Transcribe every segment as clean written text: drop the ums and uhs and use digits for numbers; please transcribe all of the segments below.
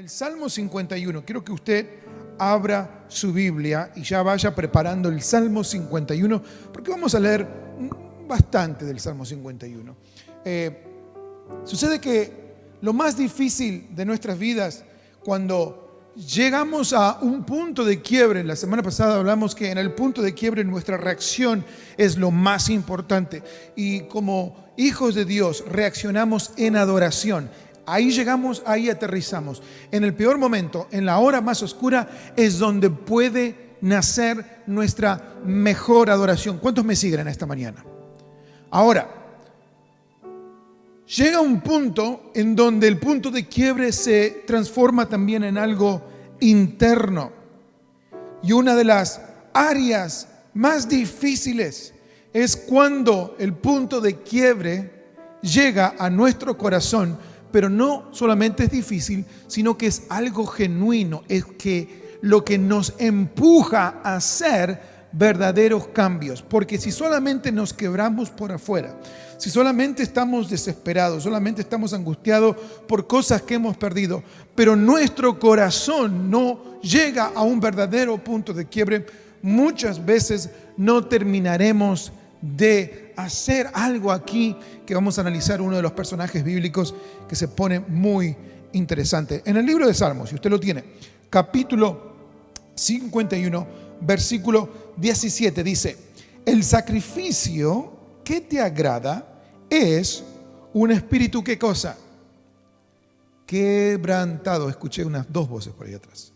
el Salmo 51. Quiero que usted abra su Biblia y ya vaya preparando el Salmo 51, porque vamos a leer bastante del Salmo 51. Sucede que lo más difícil de nuestras vidas, cuando llegamos a un punto de quiebre, la semana pasada hablamos que en el punto de quiebre nuestra reacción es lo más importante, y como hijos de Dios reaccionamos en adoración. Ahí llegamos, ahí aterrizamos. En el peor momento, en la hora más oscura, es donde puede nacer nuestra mejor adoración. ¿Cuántos me siguen en esta mañana? Ahora, llega un punto en donde el punto de quiebre se transforma también en algo interno. Y una de las áreas más difíciles es cuando el punto de quiebre llega a nuestro corazón. Pero no solamente es difícil, sino que es algo genuino, es que lo que nos empuja a hacer verdaderos cambios. Porque si solamente nos quebramos por afuera, si solamente estamos desesperados, solamente estamos angustiados por cosas que hemos perdido, pero nuestro corazón no llega a un verdadero punto de quiebre, muchas veces no terminaremos de hacer algo aquí, que vamos a analizar uno de los personajes bíblicos que se pone muy interesante. En el libro de Salmos, si usted lo tiene, capítulo 51, versículo 17, dice: el sacrificio que te agrada es un espíritu, ¿qué cosa? Quebrantado. Escuché unas dos voces por ahí atrás.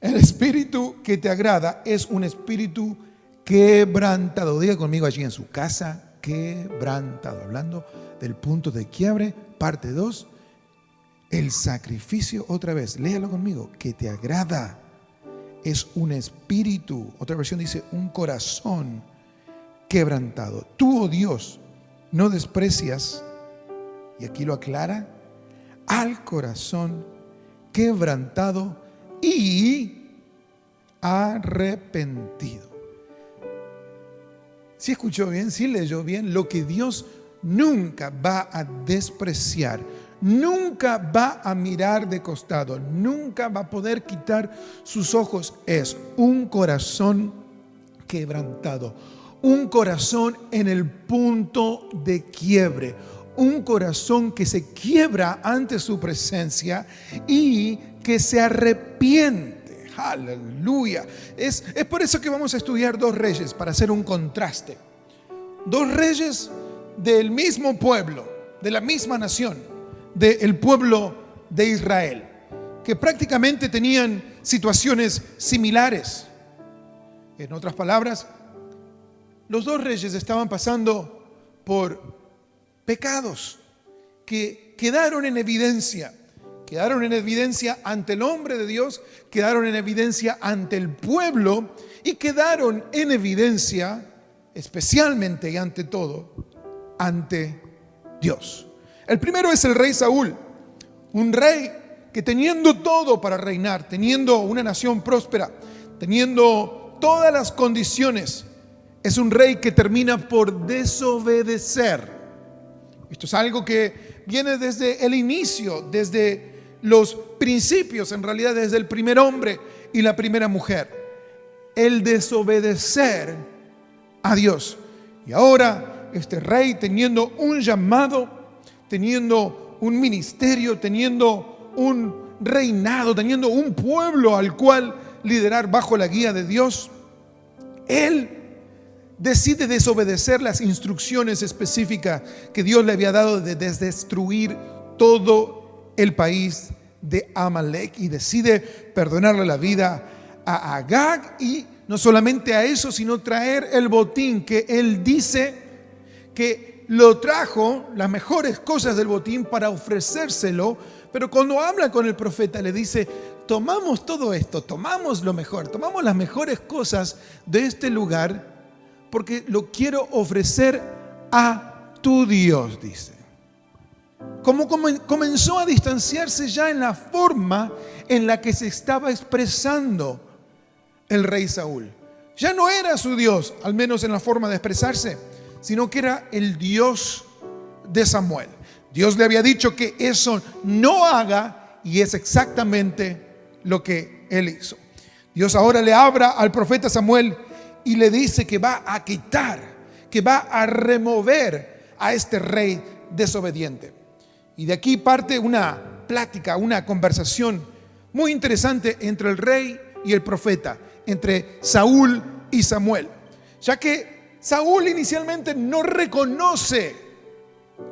El espíritu que te agrada es un espíritu quebrantado. Diga conmigo allí en su casa: quebrantado. Hablando del punto de quiebre, parte 2. El sacrificio, otra vez, léalo conmigo, que te agrada es un espíritu. Otra versión dice un corazón quebrantado. Tú, oh Dios, no desprecias, y aquí lo aclara, al corazón quebrantado y arrepentido. Si escuchó bien, si leyó bien, lo que Dios nunca va a despreciar, nunca va a mirar de costado, nunca va a poder quitar sus ojos, es un corazón quebrantado, un corazón en el punto de quiebre, un corazón que se quiebra ante su presencia y que se arrepiente. Aleluya. Es por eso que vamos a estudiar dos reyes, para hacer un contraste. Dos reyes del mismo pueblo, de la misma nación, del pueblo de Israel, que prácticamente tenían situaciones similares. En otras palabras, los dos reyes estaban pasando por pecados que quedaron en evidencia. Quedaron en evidencia ante el hombre de Dios, quedaron en evidencia ante el pueblo y quedaron en evidencia, especialmente y ante todo, ante Dios. El primero es el rey Saúl, un rey que teniendo todo para reinar, teniendo una nación próspera, teniendo todas las condiciones, es un rey que termina por desobedecer. Esto es algo que viene desde el inicio, desde los principios, en realidad desde el primer hombre y la primera mujer. El desobedecer a Dios. Y ahora este rey, teniendo un llamado, teniendo un ministerio, teniendo un reinado, teniendo un pueblo al cual liderar bajo la guía de Dios, él decide desobedecer las instrucciones específicas que Dios le había dado de destruir todo el país de Amalek, y decide perdonarle la vida a Agag, y no solamente a eso, sino traer el botín que él dice que lo trajo, las mejores cosas del botín, para ofrecérselo. Pero cuando habla con el profeta le dice: tomamos todo esto, tomamos lo mejor, tomamos las mejores cosas de este lugar, porque lo quiero ofrecer a tu Dios, dice. Como comenzó a distanciarse ya en la forma en la que se estaba expresando el rey Saúl. Ya no era su Dios, al menos en la forma de expresarse, sino que era el Dios de Samuel. Dios le había dicho que eso no haga, y es exactamente lo que él hizo. Dios ahora le habla al profeta Samuel y le dice que va a quitar, que va a remover a este rey desobediente. Y de aquí parte una plática, una conversación muy interesante entre el rey y el profeta, entre Saúl y Samuel, ya que Saúl inicialmente no reconoce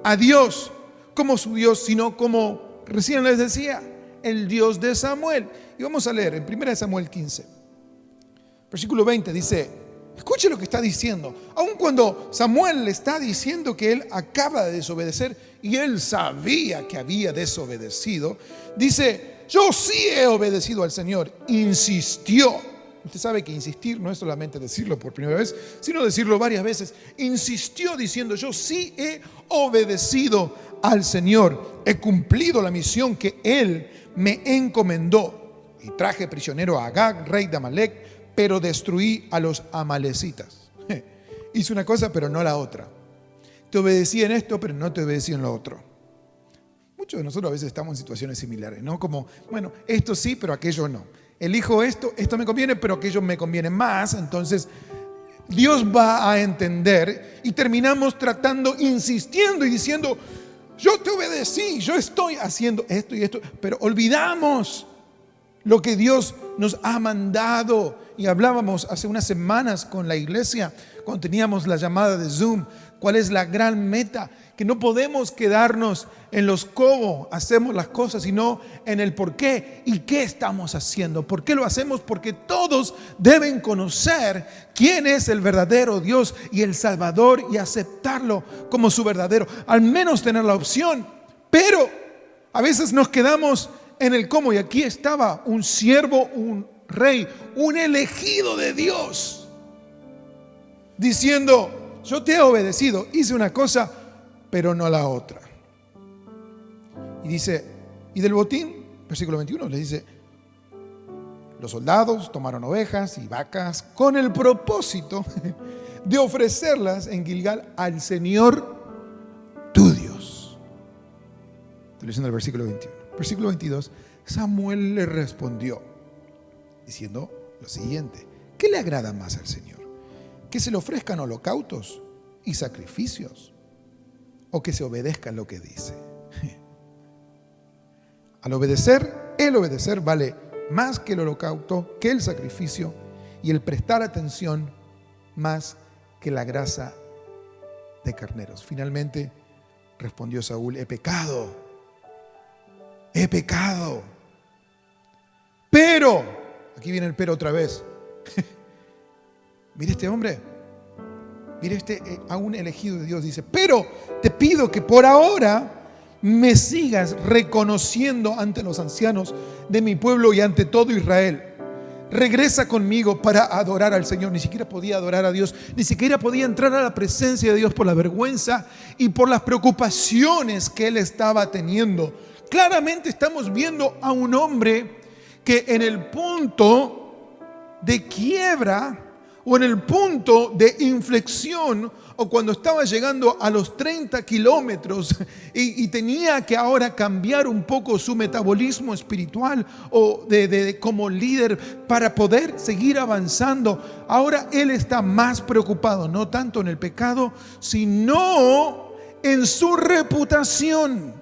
a Dios como su Dios, sino como recién les decía, el Dios de Samuel. Y vamos a leer en 1 Samuel 15, versículo 20, dice: escuche lo que está diciendo. Aun cuando Samuel le está diciendo que él acaba de desobedecer y él sabía que había desobedecido, dice: yo sí he obedecido al Señor. Insistió. Usted sabe que insistir no es solamente decirlo por primera vez, sino decirlo varias veces. Insistió diciendo: yo sí he obedecido al Señor. He cumplido la misión que Él me encomendó. Y traje prisionero a Agag, rey de Amalec, pero destruí a los amalecitas. Hice una cosa, pero no la otra. Te obedecí en esto, pero no te obedecí en lo otro. Muchos de nosotros a veces estamos en situaciones similares, ¿no? Como, bueno, esto sí, pero aquello no. Elijo esto me conviene, pero aquello me conviene más. Entonces, Dios va a entender y terminamos tratando, insistiendo y diciendo: yo te obedecí, yo estoy haciendo esto y esto, pero olvidamos lo que Dios nos ha mandado. Y hablábamos hace unas semanas con la iglesia, cuando teníamos la llamada de Zoom, cuál es la gran meta, que no podemos quedarnos en los cómo hacemos las cosas, sino en el por qué y qué estamos haciendo. ¿Por qué lo hacemos? Porque todos deben conocer quién es el verdadero Dios y el Salvador y aceptarlo como su verdadero, al menos tener la opción. Pero a veces nos quedamos en el cómo, y aquí estaba un siervo, un rey, un elegido de Dios, diciendo: yo te he obedecido, hice una cosa, pero no la otra. Y dice, y del botín, versículo 21, le dice: los soldados tomaron ovejas y vacas con el propósito de ofrecerlas en Gilgal al Señor tu Dios. Estoy leyendo el versículo 21. Versículo 22, Samuel le respondió diciendo lo siguiente: ¿qué le agrada más al Señor? ¿Que se le ofrezcan holocaustos y sacrificios, o que se obedezca lo que dice? Al obedecer, el obedecer vale más que el holocausto, que el sacrificio, y el prestar atención más que la grasa de carneros. Finalmente respondió Saúl: he pecado, pero, aquí viene el pero otra vez. Mire este hombre, mire a un elegido de Dios, dice: pero te pido que por ahora me sigas reconociendo ante los ancianos de mi pueblo y ante todo Israel. Regresa conmigo para adorar al Señor. Ni siquiera podía adorar a Dios, ni siquiera podía entrar a la presencia de Dios por la vergüenza y por las preocupaciones que él estaba teniendo. Claramente estamos viendo a un hombre que en el punto de quiebra, o en el punto de inflexión, o cuando estaba llegando a los 30 kilómetros y tenía que ahora cambiar un poco su metabolismo espiritual o como líder para poder seguir avanzando. Ahora él está más preocupado, no tanto en el pecado, sino en su reputación.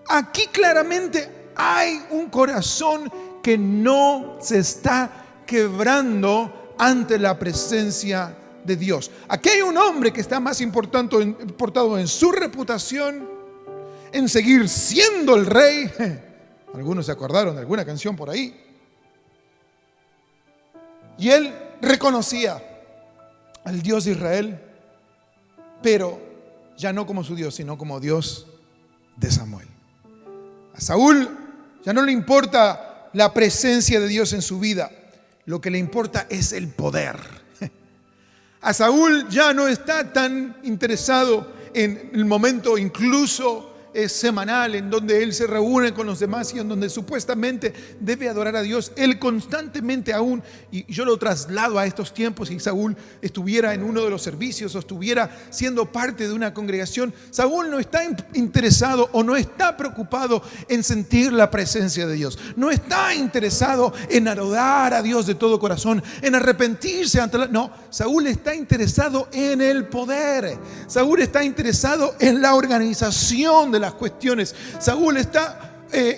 Aquí claramente hay un corazón que no se está quebrando ante la presencia de Dios. Aquí hay un hombre que está más importado en su reputación, en seguir siendo el rey. Algunos se acordaron de alguna canción por ahí. Y él reconocía al Dios de Israel, pero ya no como su Dios, sino como Dios de Samuel. A Saúl ya no le importa la presencia de Dios en su vida. Lo que le importa es el poder. A Saúl ya no está tan interesado en el momento incluso semanal en donde él se reúne con los demás y en donde supuestamente debe adorar a Dios. Él constantemente aún, y yo lo traslado a estos tiempos, y Saúl estuviera en uno de los servicios o estuviera siendo parte de una congregación, Saúl no está interesado o no está preocupado en sentir la presencia de Dios. No está interesado en adorar a Dios de todo corazón, en arrepentirse ante no, Saúl está interesado en el poder. Saúl está interesado en la organización de las cuestiones. Saúl está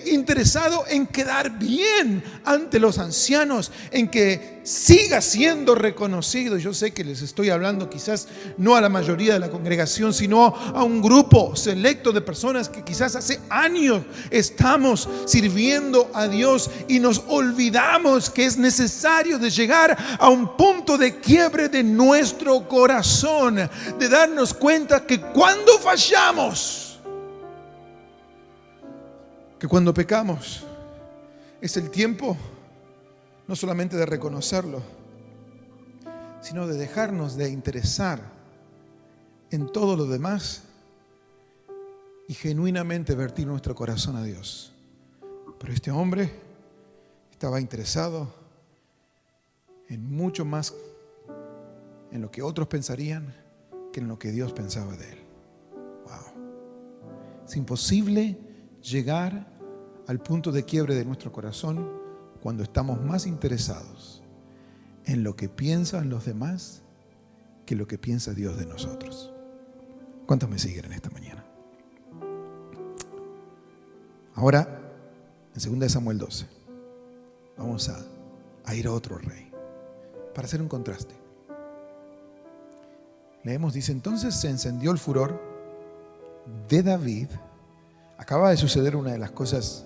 interesado en quedar bien ante los ancianos, en que siga siendo reconocido. Yo sé que les estoy hablando quizás no a la mayoría de la congregación, sino a un grupo selecto de personas que quizás hace años estamos sirviendo a Dios y nos olvidamos que es necesario de llegar a un punto de quiebre de nuestro corazón, de darnos cuenta que cuando fallamos, que cuando pecamos, es el tiempo no solamente de reconocerlo, sino de dejarnos de interesar en todo lo demás y genuinamente vertir nuestro corazón a Dios. Pero este hombre estaba interesado en mucho más en lo que otros pensarían que en lo que Dios pensaba de él. Wow. Es imposible llegar al punto de quiebre de nuestro corazón cuando estamos más interesados en lo que piensan los demás que lo que piensa Dios de nosotros. ¿Cuántos me siguen en esta mañana? Ahora, en 2 Samuel 12, vamos a ir a otro rey para hacer un contraste. Leemos, dice: entonces se encendió el furor de David. Acaba de suceder una de las cosas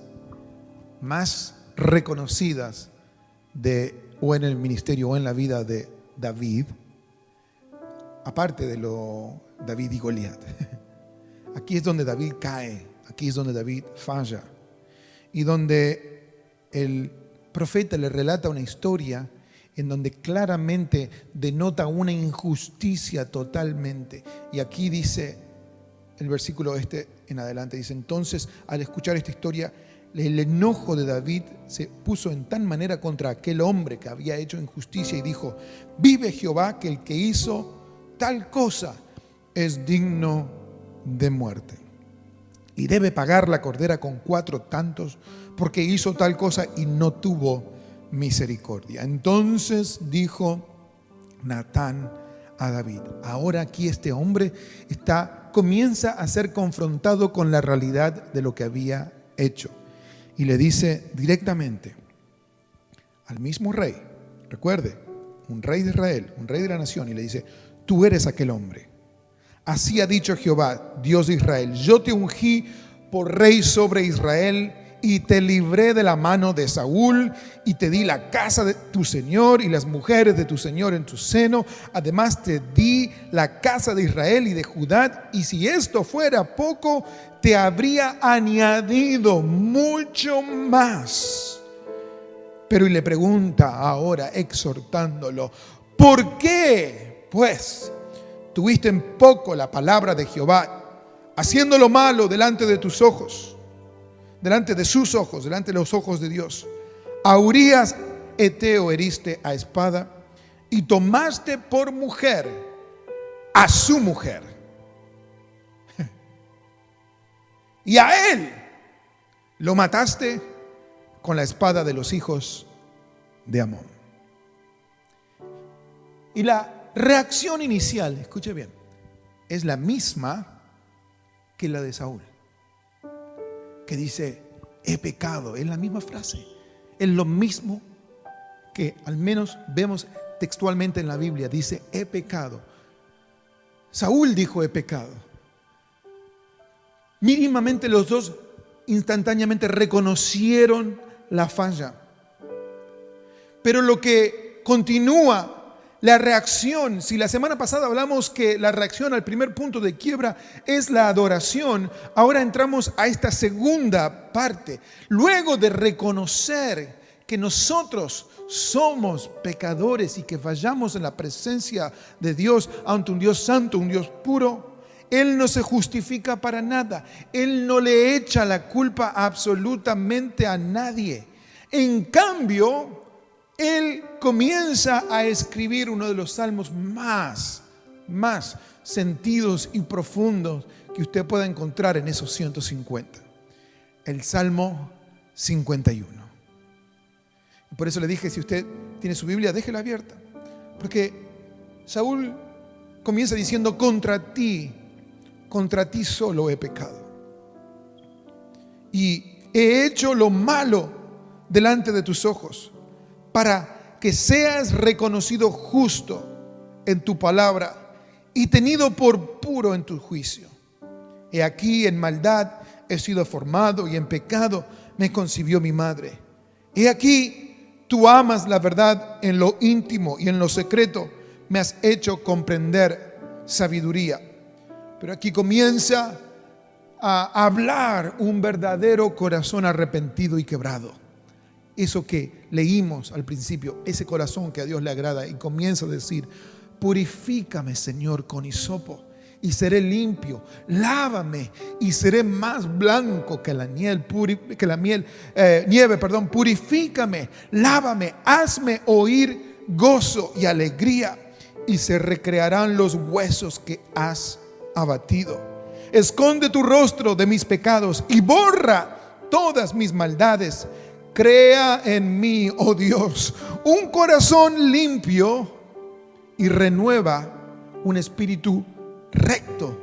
más reconocidas o en el ministerio o en la vida de David, aparte de lo David y Goliat. Aquí es donde David cae, aquí es donde David falla, y donde el profeta le relata una historia en donde claramente denota una injusticia totalmente. Y aquí dice el versículo en adelante, dice: entonces, al escuchar esta historia, el enojo de David se puso en tan manera contra aquel hombre que había hecho injusticia, y dijo: vive Jehová, que el que hizo tal cosa es digno de muerte, y debe pagar la cordera con 4 tantos, porque hizo tal cosa y no tuvo misericordia. Entonces dijo Natán a David: ahora aquí este hombre comienza a ser confrontado con la realidad de lo que había hecho, y le dice directamente al mismo rey, recuerde, un rey de Israel, un rey de la nación, y le dice: tú eres aquel hombre. Así ha dicho Jehová, Dios de Israel: yo te ungí por rey sobre Israel, y te libré de la mano de Saúl, y te di la casa de tu señor y las mujeres de tu señor en tu seno. Además te di la casa de Israel y de Judá, y si esto fuera poco, te habría añadido mucho más. Pero y le pregunta ahora, exhortándolo: ¿por qué, pues, tuviste en poco la palabra de Jehová, haciendo lo malo delante de tus ojos? Delante de sus ojos, delante de los ojos de Dios. A Urías Eteo heriste a espada, y tomaste por mujer a su mujer, y a él lo mataste con la espada de los hijos de Amón. Y la reacción inicial, escuche bien, es la misma que la de Saúl, que dice: he pecado. Es la misma frase, es lo mismo que al menos vemos textualmente en la Biblia. Dice: he pecado. Saúl dijo: he pecado. Mínimamente los dos instantáneamente reconocieron la falla. Pero lo que continúa, la reacción, si la semana pasada hablamos que la reacción al primer punto de quiebra es la adoración, ahora entramos a esta segunda parte. Luego de reconocer que nosotros somos pecadores y que fallamos en la presencia de Dios ante un Dios santo, un Dios puro, Él no se justifica para nada. Él no le echa la culpa absolutamente a nadie. En cambio, Él comienza a escribir uno de los salmos más sentidos y profundos que usted pueda encontrar en esos 150. El Salmo 51. Por eso le dije, si usted tiene su Biblia, déjela abierta. Porque Saúl comienza diciendo: contra ti solo he pecado. Y he hecho lo malo delante de tus ojos, para que seas reconocido justo en tu palabra y tenido por puro en tu juicio. He aquí, en maldad he sido formado, y en pecado me concibió mi madre. He aquí, tú amas la verdad en lo íntimo, y en lo secreto me has hecho comprender sabiduría. Pero aquí comienza a hablar un verdadero corazón arrepentido y quebrado. Eso que leímos al principio, ese corazón que a Dios le agrada, y comienza a decir: purifícame, Señor, con hisopo, y seré limpio. Lávame y seré más blanco que la nieve. Purifícame, lávame, hazme oír gozo y alegría, y se recrearán los huesos que has abatido. Esconde tu rostro de mis pecados y borra todas mis maldades. Crea en mí, oh Dios, un corazón limpio, y renueva un espíritu recto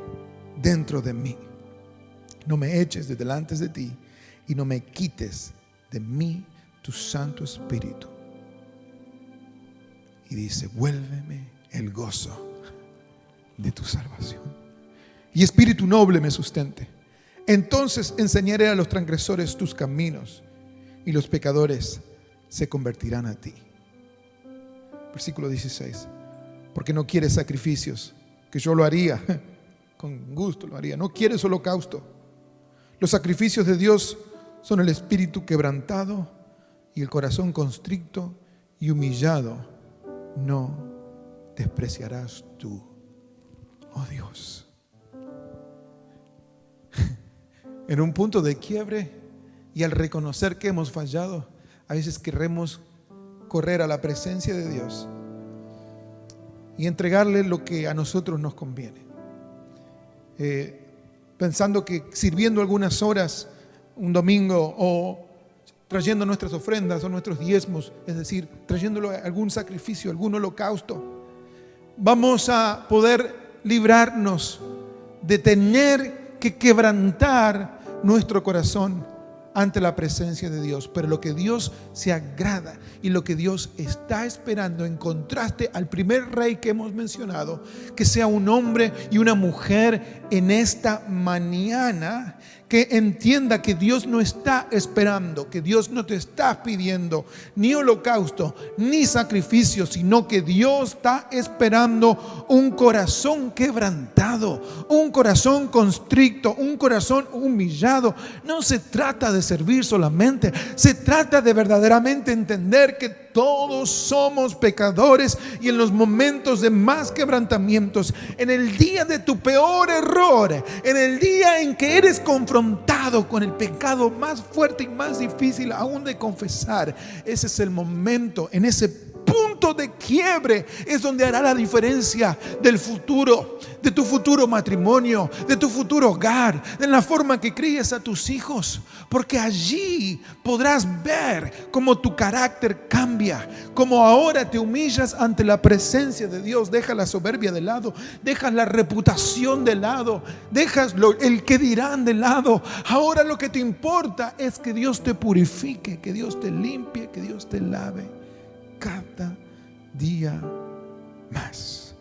dentro de mí. No me eches de delante de ti, y no me quites de mí tu Santo Espíritu. Y dice: vuélveme el gozo de tu salvación, y espíritu noble me sustente. Entonces enseñaré a los transgresores tus caminos, y los pecadores se convertirán a ti. Versículo 16. Porque no quieres sacrificios, que yo lo haría, con gusto lo haría. No quieres holocausto. Los sacrificios de Dios son el espíritu quebrantado y el corazón constricto y humillado no despreciarás tú, oh Dios. En un punto de quiebre, y al reconocer que hemos fallado, a veces queremos correr a la presencia de Dios y entregarle lo que a nosotros nos conviene, pensando que sirviendo algunas horas un domingo, o trayendo nuestras ofrendas o nuestros diezmos, es decir, trayéndolo algún sacrificio, algún holocausto, vamos a poder librarnos de tener que quebrantar nuestro corazón ante la presencia de Dios. Pero lo que Dios se agrada y lo que Dios está esperando, en contraste al primer rey que hemos mencionado, que sea un hombre y una mujer en esta mañana que entienda que Dios no está esperando, que Dios no te está pidiendo ni holocausto ni sacrificio, sino que Dios está esperando un corazón quebrantado, un corazón constricto, un corazón humillado. No se trata de servir solamente, se trata de verdaderamente entender que todos somos pecadores, y en los momentos de más quebrantamientos, en el día de tu peor error, en el día en que eres confrontado con el pecado más fuerte y más difícil aún de confesar, ese es el momento, en ese punto de quiebre es donde hará la diferencia del futuro, de tu futuro matrimonio, de tu futuro hogar, de la forma que críes a tus hijos, porque allí podrás ver cómo tu carácter cambia, cómo ahora te humillas ante la presencia de Dios, dejas la soberbia de lado, dejas la reputación de lado, dejas el que dirán de lado. Ahora lo que te importa es que Dios te purifique, que Dios te limpie, que Dios te lave cada día más.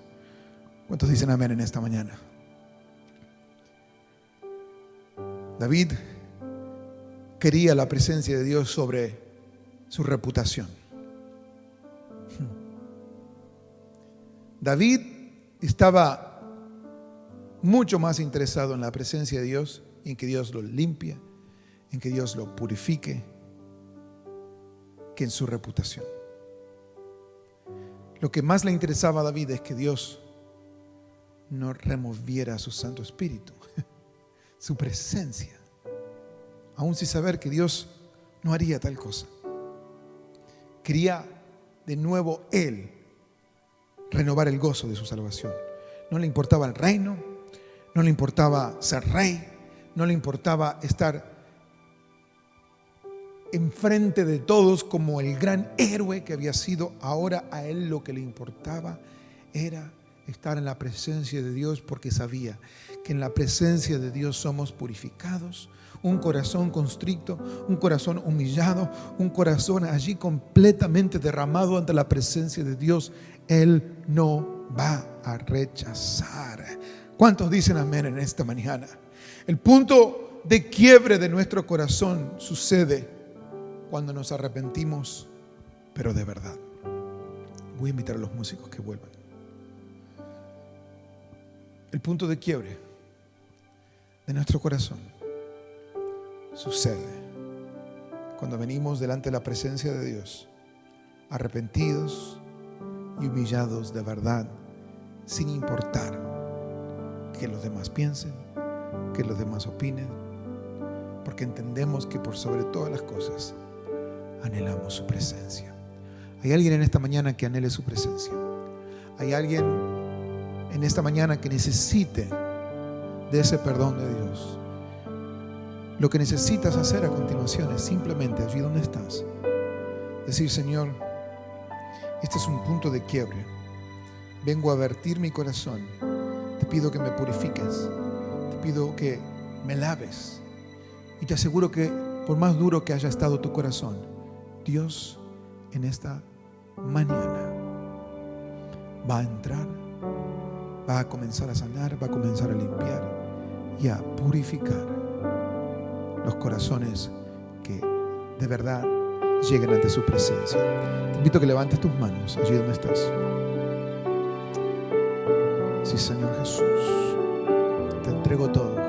¿Cuántos dicen amén en esta mañana? David quería la presencia de Dios sobre su reputación. David estaba mucho más interesado en la presencia de Dios, en que Dios lo limpie, en que Dios lo purifique, que en su reputación. Lo que más le interesaba a David es que Dios no removiera su Santo Espíritu, su presencia, aún sin saber que Dios no haría tal cosa. Quería de nuevo Él renovar el gozo de su salvación. No le importaba el reino, no le importaba ser rey, no le importaba estar enfrente de todos como el gran héroe que había sido. Ahora a Él lo que le importaba era estar en la presencia de Dios, porque sabía que en la presencia de Dios somos purificados. Un corazón constricto, un corazón humillado, un corazón allí completamente derramado ante la presencia de Dios, Él no va a rechazar. ¿Cuántos dicen amén en esta mañana? El punto de quiebre de nuestro corazón sucede cuando nos arrepentimos, pero de verdad. Voy a invitar a los músicos que vuelvan. El punto de quiebre de nuestro corazón sucede cuando venimos delante de la presencia de Dios, arrepentidos y humillados de verdad, sin importar que los demás piensen, que los demás opinen, porque entendemos que por sobre todas las cosas anhelamos su presencia. Hay alguien en esta mañana que anhele su presencia. Hay alguien en esta mañana que necesite de ese perdón de Dios. Lo que necesitas hacer a continuación es simplemente allí donde estás decir: Señor, este es un punto de quiebre. Vengo a vertir mi corazón. Te pido que me purifiques. Te pido que me laves. Y te aseguro que por más duro que haya estado tu corazón, Dios en esta mañana va a entrar, va a comenzar a sanar, va a comenzar a limpiar y a purificar los corazones que de verdad lleguen ante su presencia. Te invito a que levantes tus manos allí donde estás. Sí, Señor Jesús, te entrego todo.